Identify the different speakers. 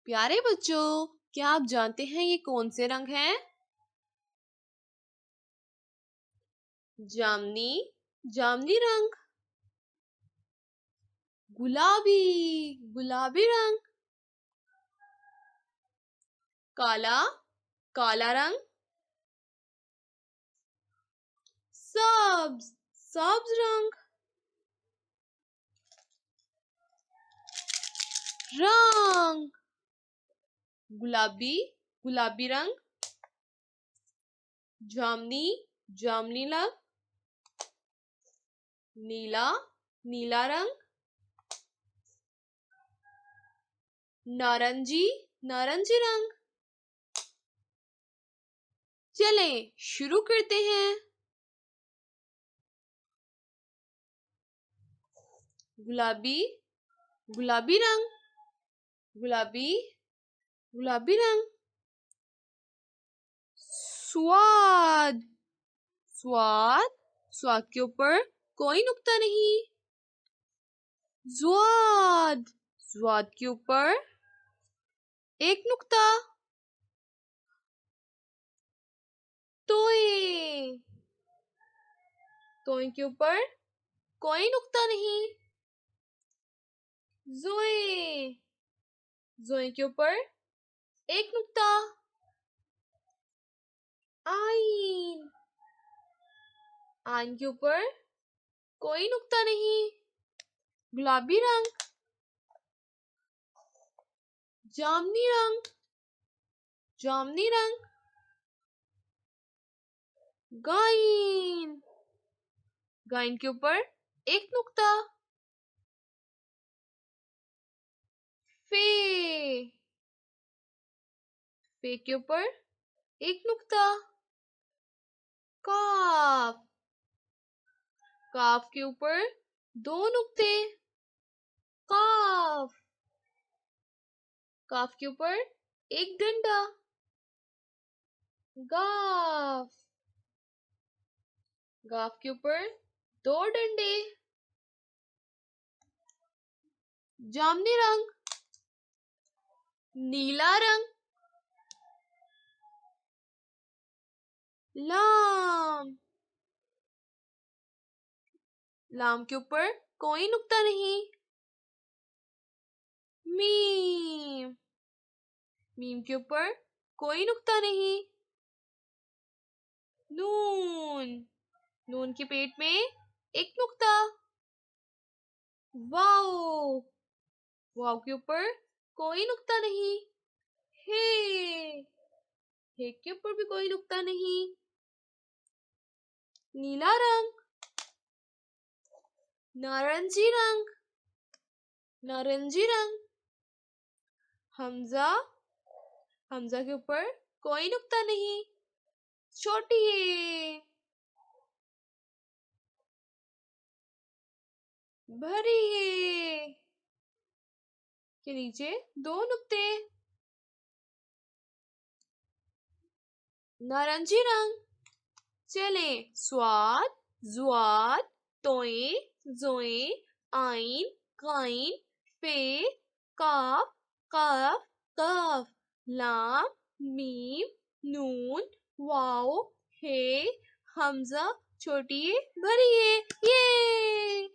Speaker 1: प्यारे बच्चों, क्या आप जानते हैं ये कौन से रंग हैं? जामनी, जामनी रंग। गुलाबी, गुलाबी रंग। काला, काला रंग। सब्ज, सब्ज रंग। रंग, गुलाबी, गुलाबी रंग। जामनी, जामनी रंग। नीला, नीला रंग। नारंगी, नारंगी रंग। चलें शुरू करते हैं। गुलाबी, गुलाबी रंग। गुलाबी, गुलाबी रंग। स्वाद, स्वाद, स्वाद के ऊपर कोई नुक्ता नहीं। स्वाद, स्वाद के ऊपर एक नुक्ता। तोय, तोय के ऊपर कोई नुक्ता नहीं। जोए, जोए के ऊपर एक नुक्ता। आइन, आइन के ऊपर कोई नुक्ता नहीं। गुलाबी रंग। जामनी रंग, जामनी रंग। गाइन, गाइन के ऊपर एक नुक्ता। फे, फे के ऊपर एक नुक्ता। काफ, काफ के ऊपर दो नुक्ते। काफ, काफ के ऊपर एक डंडा। गाफ, गाफ के ऊपर दो डंडे। जामनी रंग, नीला रंग। लाम, लाम के ऊपर कोई नुक्ता नहीं। मीम, मीम के ऊपर कोई नुक्ता नहीं। नून, नून के पेट में एक नुक्ता। वाओ, वाव के ऊपर कोई नुक्ता नहीं। हे, हे के ऊपर भी कोई नुक्ता नहीं। नीला रंग, नारंगी रंग, नारंगी रंग। हमजा, हमजा के ऊपर कोई नुक्ता नहीं। छोटी है, भरी है के नीचे दो नुक्ते। नारंगी रंग। चले स्वाद, जुआद, तोए, जोए, आइन, काइन, फे, काफ, काफ, काफ। लाम, मीम, नून, वाओ, हे, हमजा, छोटी है, भरी है। ये